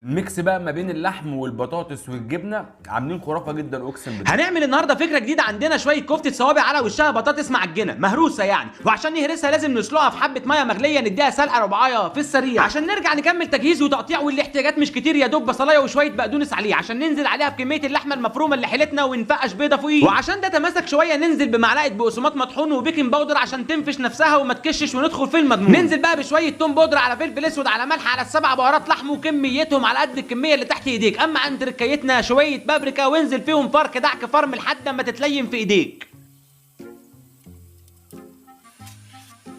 الميكس بقى ما بين اللحم والبطاطس والجبنه عاملين خرافه جدا اقسم بالله. هنعمل النهارده فكره جديده. عندنا شويه كفته صوابع على وشها بطاطس معجنه مهروسه يعني، وعشان نهرسها لازم نسلقها في حبه ميه مغليه، نديها سلقه ربعايه في السريع عشان نرجع نكمل تجهيز وتقطيع، والاحتياجات مش كتير، يا دوب بصلايه وشويه بقدونس عليه عشان ننزل عليها بكميه اللحمه المفرومه اللي حيلتنا، ونفقش بيضه فوقيه، وعشان ده تماسك شويه ننزل بمعلقه بقسماط مطحون وبيكنج باودر عشان تنفش نفسها وما تكشش، وندخل في المضمون. ننزل بقى بشويه توم بودر على فلفل اسود على ملح على السبع بهارات لحم، وكميتهم على قد الكميه اللي تحت ايديك. اما عن تركيتنا شويه بابريكا، وانزل فيهم فرك دعك فرم لحد ما تتلين في ايديك.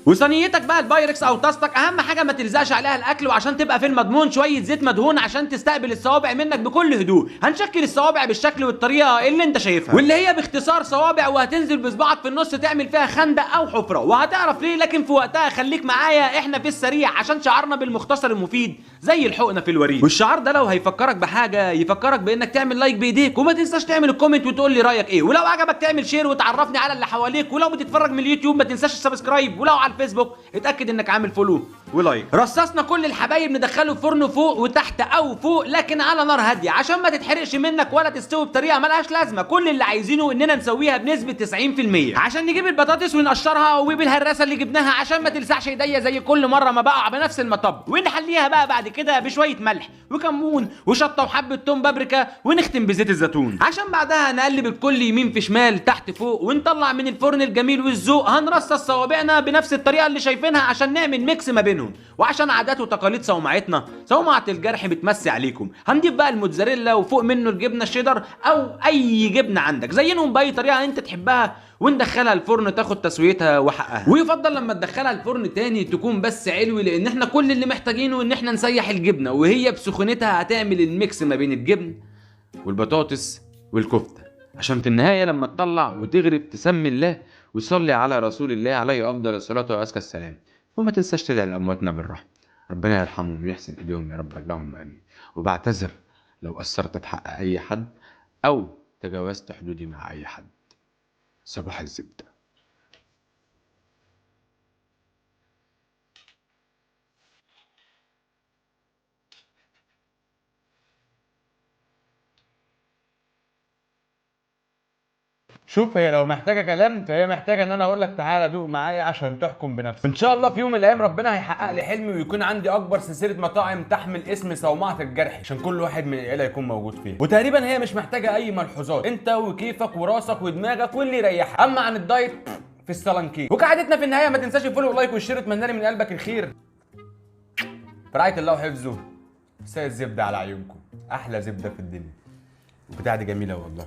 وصينيتك بقى البايركس او طاستك اهم حاجه ما تلزقش عليها الاكل، وعشان تبقى في المضمون شويه زيت مدهون عشان تستقبل الصوابع منك بكل هدوء. هنشكل الصوابع بالشكل والطريقه اللي انت شايفها، واللي هي باختصار صوابع، وهتنزل بصباعك في النص تعمل فيها خندق او حفره، وهتعرف ليه لكن في وقتها. خليك معايا احنا في السريع عشان شعارنا بالمختصر المفيد زي الحقنه في الوريد. والشعار ده لو هيفكرك بحاجه يفكرك بانك تعمل لايك بايديك، وما تنساش تعمل الكومنت وتقول لي رايك ايه، ولو عجبك تعمل شير وتعرفني على اللي حواليك، ولو بتتفرج من اليوتيوب ما تنساش السبسكرايب، ولو على الفيسبوك اتاكد انك عامل فولو ولايك. رصصنا كل الحبايب ندخله في فرن فوق وتحت او فوق، لكن على نار هاديه عشان ما تتحرقش منك ولا تستوي بطريقه ملهاش لازمه. كل اللي عايزينه اننا نسويها بنسبه 90% عشان نجيب البطاطس ونقشرها، وبالهراسه اللي جبناها عشان ما تلسعش ايديا زي كل مره ما بقع بنفس المطب، ونحليها بقى بعد كده بشويه ملح وكمون وشطه وحبه توم بابريكا، ونختم بزيت الزيتون عشان بعدها نقلب الكل يمين في شمال تحت فوق، ونطلع من الفرن الجميل والذوق. هنرصص صوابعنا بنفس الطريقه اللي شايفينها عشان نعمل ميكس ما بينهم، وعشان عادات وتقاليد صومعتنا صومعه الجرح بتمسي عليكم. هنضيف بقى الموتزاريلا وفوق منه الجبنه الشيدر او اي جبنه عندك، زينهم باي طريقه انت تحبها، وندخلها الفرن تاخد تسويتها وحقها. ويفضل لما تدخلها الفرن تاني تكون بس علوي، لان احنا كل اللي محتاجينه ان احنا نسيح الجبنه، وهي بسخونتها هتعمل الميكس ما بين الجبن والبطاطس والكفته، عشان في النهايه لما تطلع وتغرب تسمي الله وصلي على رسول الله عليه افضل الصلاه وازكى السلام. وما تنساش تدعي لامواتنا بالرحمه، ربنا يرحمهم ويحسن ايديهم يا رب، اللهم امين. وبعتذر لو قصرت في حق اي حد او تجاوزت حدودي مع اي حد. صباح الزبده. شوف، هي لو محتاجه كلام فهي محتاجه ان انا اقول لك تعالى دوق معايا عشان تحكم بنفسك. ان شاء الله في يوم من الايام ربنا هيحقق لي حلمي ويكون عندي اكبر سلسله مطاعم تحمل اسم صومعه الجرح، عشان كل واحد من العيله يكون موجود فيها. وتقريبا هي مش محتاجه اي ملحوظات، انت وكيفك وراسك ودماغك واللي يريحك. اما عن الدايت في السلنكي. وكعادتنا في النهايه ما تنساش الفولو واللايك والشير، اتمنى لي من قلبك الخير. في رعايه الله وحفظه. سيد الزبده على عيونكم، احلى زبده في الدنيا. البتاعه دي جميله والله.